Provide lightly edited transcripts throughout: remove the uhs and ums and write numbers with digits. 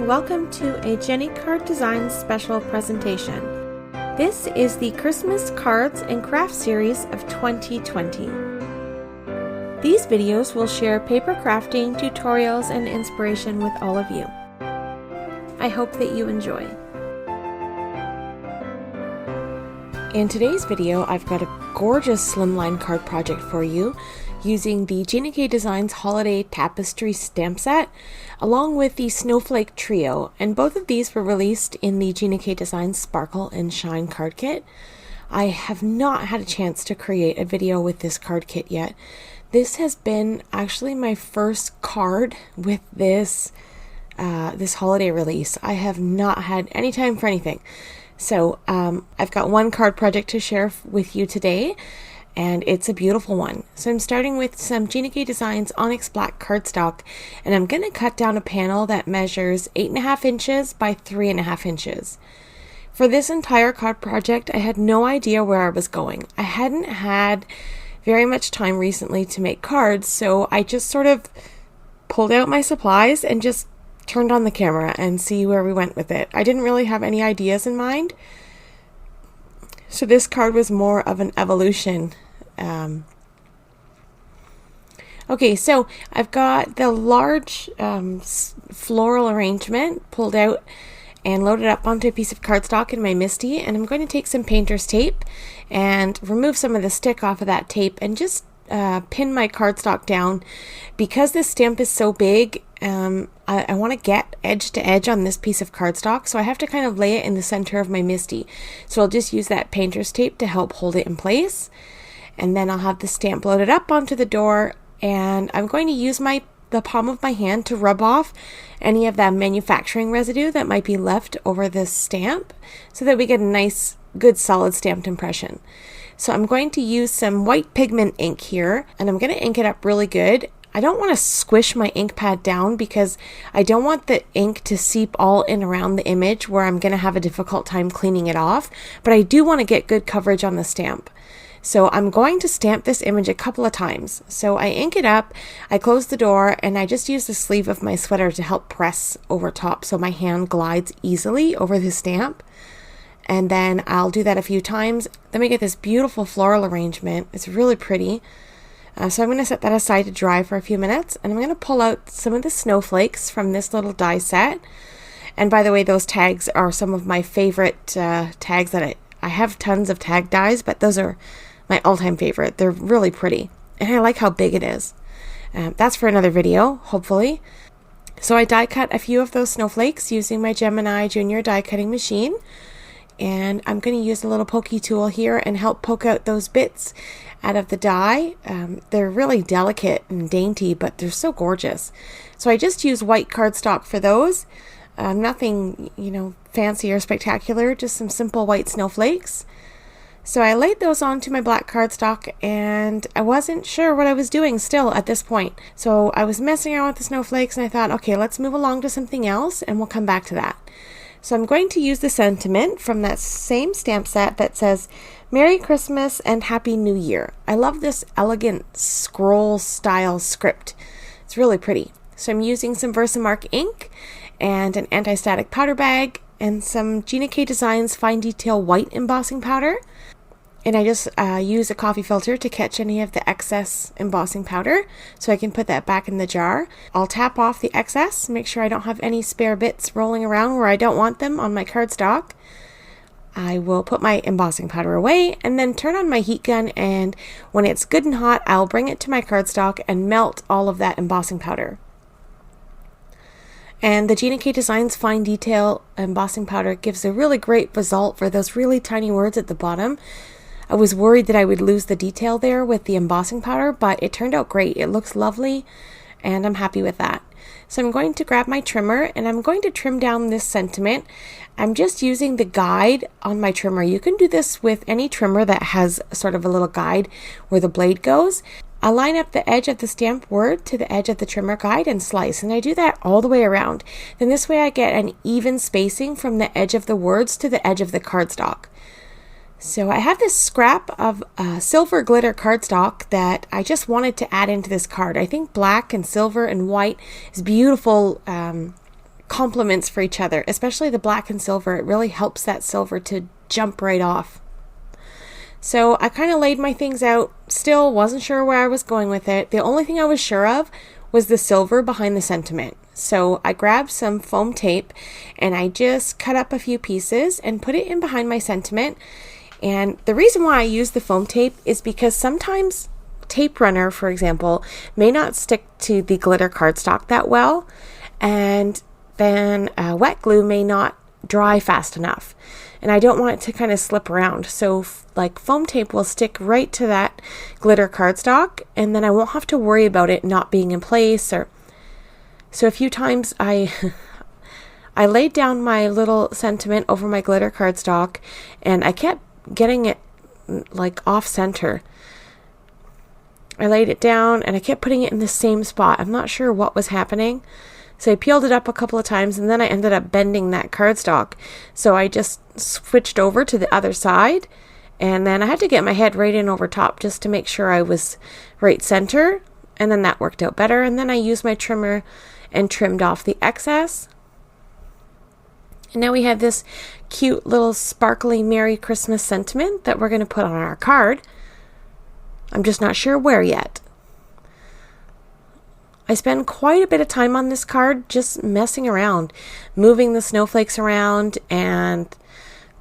and welcome to a JennyCardDesigns special presentation. This is the Christmas Cards and Crafts series of 2020. These videos will share paper crafting, tutorials, and inspiration with all of you. I hope that you enjoy. In today's video, I've got a gorgeous slimline card project for you using the Gina K Designs Holiday Tapestry stamp set along with the Snowflake Trio, and both of these were released in the Gina K Designs Sparkle and Shine card kit. I have not had a chance to create a video with this card kit yet. This has been actually my first card with this holiday release. I have not had any time for anything. So I've got one card project to share with you today, and it's a beautiful one. So I'm starting with some Gina K Designs Onyx Black cardstock, and I'm going to cut down a panel that measures 8.5 inches by 3.5 inches. For this entire card project, I had no idea where I was going. I hadn't had very much time recently to make cards, so I just sort of pulled out my supplies and just turned on the camera and see where we went with it. I didn't really have any ideas in mind. So this card was more of an evolution. Okay, so I've got the large floral arrangement pulled out and loaded up onto a piece of cardstock in my Misti, and I'm going to take some painter's tape and remove some of the stick off of that tape and just pin my cardstock down. Because this stamp is so big, I want to get edge to edge on this piece of cardstock, so I have to kind of lay it in the center of my Misti. So I'll just use that painter's tape to help hold it in place, and then I'll have the stamp loaded up onto the door, and I'm going to use the palm of my hand to rub off any of that manufacturing residue that might be left over this stamp so that we get a nice, good, solid stamped impression. So I'm going to use some white pigment ink here, and I'm going to ink it up really good. I don't want to squish my ink pad down because I don't want the ink to seep all in around the image where I'm going to have a difficult time cleaning it off, but I do want to get good coverage on the stamp. So I'm going to stamp this image a couple of times. So I ink it up, I close the door, and I just use the sleeve of my sweater to help press over top so my hand glides easily over the stamp. And then I'll do that a few times. Then we get this beautiful floral arrangement. It's really pretty. So I'm going to set that aside to dry for a few minutes, and I'm going to pull out some of the snowflakes from this little die set. And by the way, those tags are some of my favorite tags that I have tons of tag dies, but those are my all-time favorite. They're really pretty, and I like how big it is. That's for another video, hopefully. So I die cut a few of those snowflakes using my Gemini Junior die cutting machine, and I'm going to use a little pokey tool here and help poke out those bits out of the die. They're really delicate and dainty, but they're so gorgeous. So I just use white cardstock for those. Nothing, fancy or spectacular, just some simple white snowflakes. So I laid those onto my black cardstock, and I wasn't sure what I was doing still at this point. So I was messing around with the snowflakes, and I thought, okay, let's move along to something else, and we'll come back to that. So I'm going to use the sentiment from that same stamp set that says, Merry Christmas and Happy New Year. I love this elegant scroll style script. It's really pretty. So I'm using some Versamark ink and an anti-static powder bag and some Gina K Designs Fine Detail White embossing powder. And I just use a coffee filter to catch any of the excess embossing powder so I can put that back in the jar. I'll tap off the excess, make sure I don't have any spare bits rolling around where I don't want them on my cardstock. I will put my embossing powder away and then turn on my heat gun, and when it's good and hot, I'll bring it to my cardstock and melt all of that embossing powder. And the Gina K Designs Fine Detail embossing powder gives a really great result for those really tiny words at the bottom. I was worried that I would lose the detail there with the embossing powder, but it turned out great. It looks lovely, and I'm happy with that. So I'm going to grab my trimmer, and I'm going to trim down this sentiment. I'm just using the guide on my trimmer. You can do this with any trimmer that has sort of a little guide where the blade goes. I line up the edge of the stamped word to the edge of the trimmer guide and slice, and I do that all the way around. Then this way I get an even spacing from the edge of the words to the edge of the cardstock. So I have this scrap of silver glitter cardstock that I just wanted to add into this card. I think black and silver and white is beautiful complements for each other, especially the black and silver. It really helps that silver to jump right off. So I kind of laid my things out, still wasn't sure where I was going with it. The only thing I was sure of was the silver behind the sentiment. So I grabbed some foam tape and I just cut up a few pieces and put it in behind my sentiment. And the reason why I use the foam tape is because sometimes tape runner, for example, may not stick to the glitter cardstock that well, and then wet glue may not dry fast enough, and I don't want it to kind of slip around. So like foam tape will stick right to that glitter cardstock, and then I won't have to worry about it not being in place. Or so a few times I laid down my little sentiment over my glitter cardstock, and I kept getting it like off center. I laid it down and I kept putting it in the same spot. I'm not sure what was happening. So I peeled it up a couple of times, and then I ended up bending that cardstock. So I just switched over to the other side, and then I had to get my head right in over top just to make sure I was right center, and then that worked out better. And then I used my trimmer and trimmed off the excess. And now we have this cute little sparkly Merry Christmas sentiment that we're going to put on our card. I'm just not sure where yet. I spend quite a bit of time on this card just messing around, moving the snowflakes around and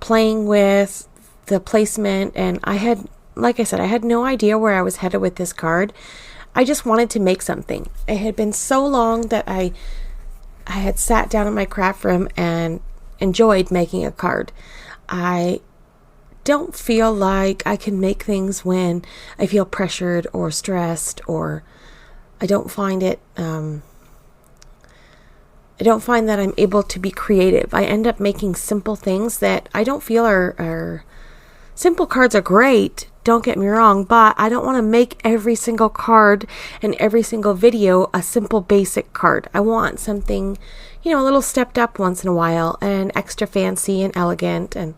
playing with the placement. And I had, like I said, I had no idea where I was headed with this card. I just wanted to make something. It had been so long that I had sat down in my craft room and enjoyed making a card. I don't feel like I can make things when I feel pressured or stressed, or I don't find it, I don't find that I'm able to be creative. I end up making simple things that I don't feel are simple cards are great, don't get me wrong, but I don't want to make every single card and every single video a simple basic card. I want something, a little stepped up once in a while and extra fancy and elegant. And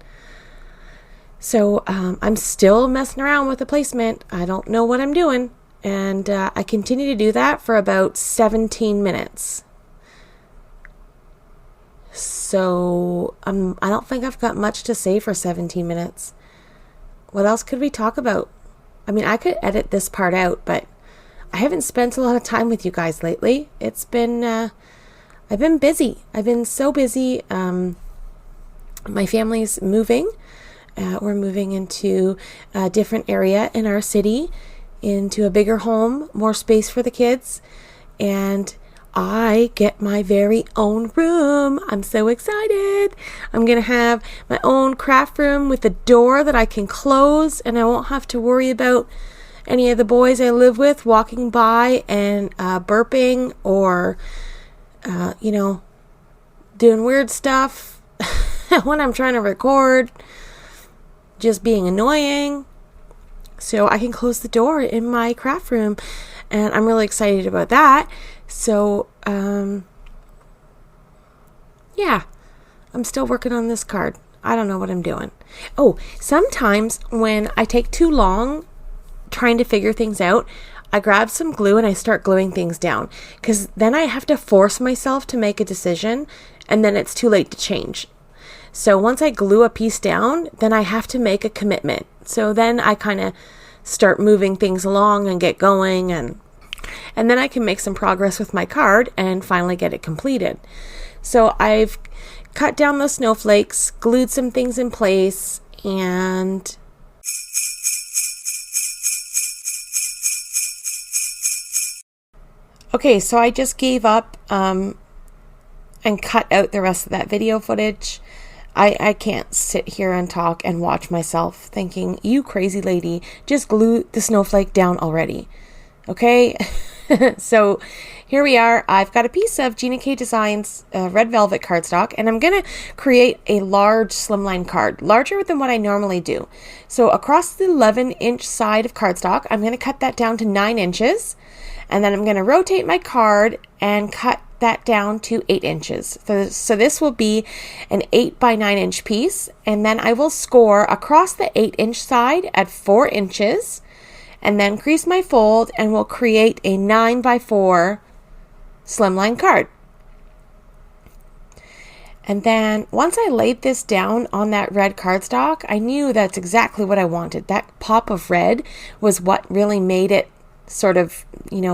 so I'm still messing around with the placement. I don't know what I'm doing. And I continue to do that for about 17 minutes. So I don't think I've got much to say for 17 minutes. What else could we talk about? I mean, I could edit this part out, but I haven't spent a lot of time with you guys lately. It's been, I've been busy. I've been so busy. My family's moving. We're moving into a different area in our city, into a bigger home, more space for the kids, and I get my very own room. I'm so excited. I'm going to have my own craft room with a door that I can close, and I won't have to worry about any of the boys I live with walking by and burping or, doing weird stuff when I'm trying to record, just being annoying. So I can close the door in my craft room, and I'm really excited about that. So, yeah, I'm still working on this card. I don't know what I'm doing. Oh, sometimes when I take too long trying to figure things out, I grab some glue and I start gluing things down, because then I have to force myself to make a decision, and then it's too late to change. So once I glue a piece down, then I have to make a commitment. So then I kind of start moving things along and get going, and then I can make some progress with my card and finally get it completed. So I've cut down those snowflakes, glued some things in place, and okay, so I just gave up and cut out the rest of that video footage. I can't sit here and talk and watch myself thinking, you crazy lady, just glue the snowflake down already. Okay? So here we are. I've got a piece of Gina K Designs red velvet cardstock, and I'm going to create a large slimline card, larger than what I normally do. So across the 11-inch side of cardstock, I'm going to cut that down to 9 inches, and then I'm going to rotate my card and cut that down to 8 inches. So this will be an 8 by 9 inch piece, and then I will score across the 8-inch side at 4 inches, and then crease my fold, and we'll create a 9 by 4 slimline card. And then once I laid this down on that red cardstock, I knew that's exactly what I wanted. That pop of red was what really made it sort of,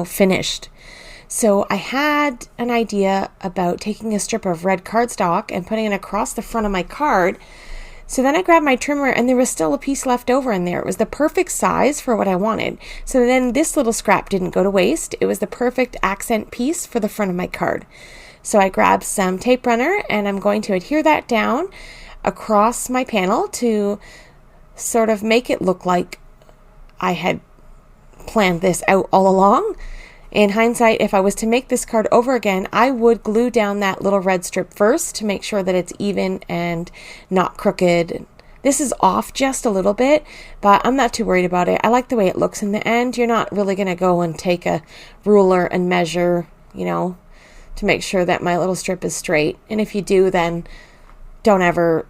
finished. So I had an idea about taking a strip of red cardstock and putting it across the front of my card. So then I grabbed my trimmer and there was still a piece left over in there. It was the perfect size for what I wanted. So then this little scrap didn't go to waste. It was the perfect accent piece for the front of my card. So I grabbed some tape runner and I'm going to adhere that down across my panel to sort of make it look like I had planned this out all along. In hindsight, if I was to make this card over again, I would glue down that little red strip first to make sure that it's even and not crooked. This is off just a little bit, but I'm not too worried about it. I like the way it looks in the end. You're not really going to go and take a ruler and measure, to make sure that my little strip is straight. And if you do, then don't ever,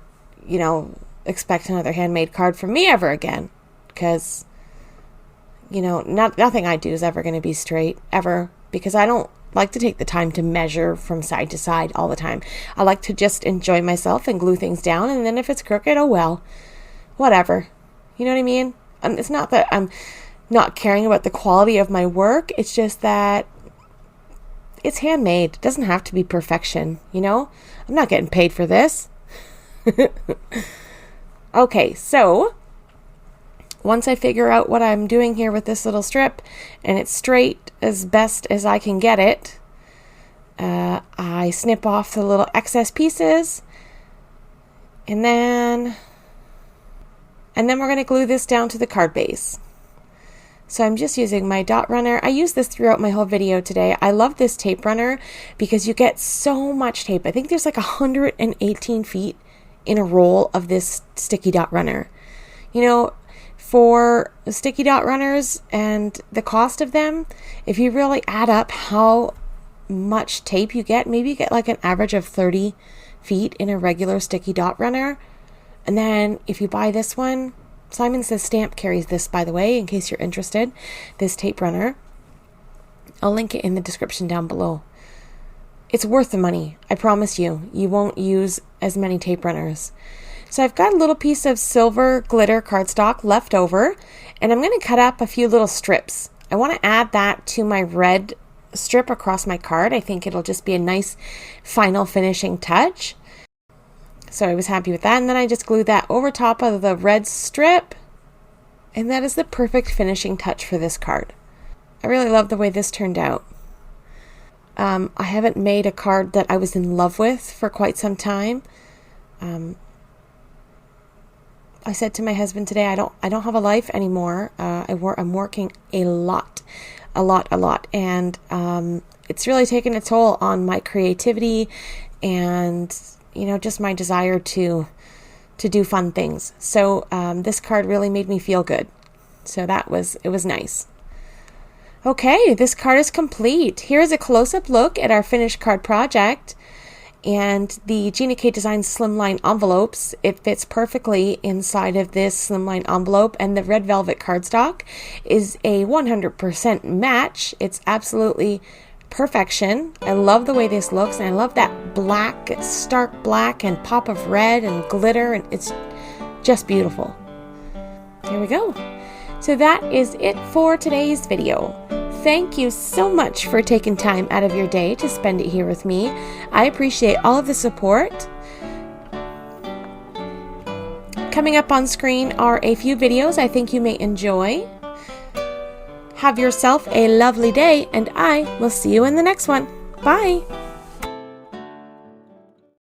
expect another handmade card from me ever again. Because, nothing I do is ever going to be straight, ever. Because I don't like to take the time to measure from side to side all the time. I like to just enjoy myself and glue things down. And then if it's crooked, oh well, whatever. You know what I mean? It's not that I'm not caring about the quality of my work. It's just that it's handmade. It doesn't have to be perfection, I'm not getting paid for this. Okay, so once I figure out what I'm doing here with this little strip and it's straight as best as I can get it, I snip off the little excess pieces and then we're going to glue this down to the card base. So I'm just using my dot runner. I use this throughout my whole video today. I love this tape runner because you get so much tape. I think there's like 118 feet in a roll of this sticky dot runner. For sticky dot runners and the cost of them, if you really add up how much tape you get, maybe you get like an average of 30 feet in a regular sticky dot runner. And then if you buy this one, Simon Says Stamp carries this, by the way, in case you're interested, this tape runner. I'll link it in the description down below. It's worth the money. I promise you. You won't use as many tape runners. So I've got a little piece of silver glitter cardstock left over, and I'm going to cut up a few little strips. I want to add that to my red strip across my card. I think it'll just be a nice final finishing touch. So I was happy with that, and then I just glued that over top of the red strip, and that is the perfect finishing touch for this card. I really love the way this turned out. I haven't made a card that I was in love with for quite some time. I said to my husband today, I don't have a life anymore. I'm working a lot, and it's really taken a toll on my creativity and just my desire to do fun things. So this card really made me feel good. So it was nice. Okay, this card is complete. Here's a close-up look at our finished card project. And the Gina K Designs Slimline envelopes, it fits perfectly inside of this Slimline envelope, and the red velvet cardstock is a 100% match. It's absolutely perfection. I love the way this looks, and I love that black, stark black and pop of red and glitter, and it's just beautiful. Here we go. So that is it for today's video. Thank you so much for taking time out of your day to spend it here with me. I appreciate all of the support. Coming up on screen are a few videos I think you may enjoy. Have yourself a lovely day, and I will see you in the next one. Bye!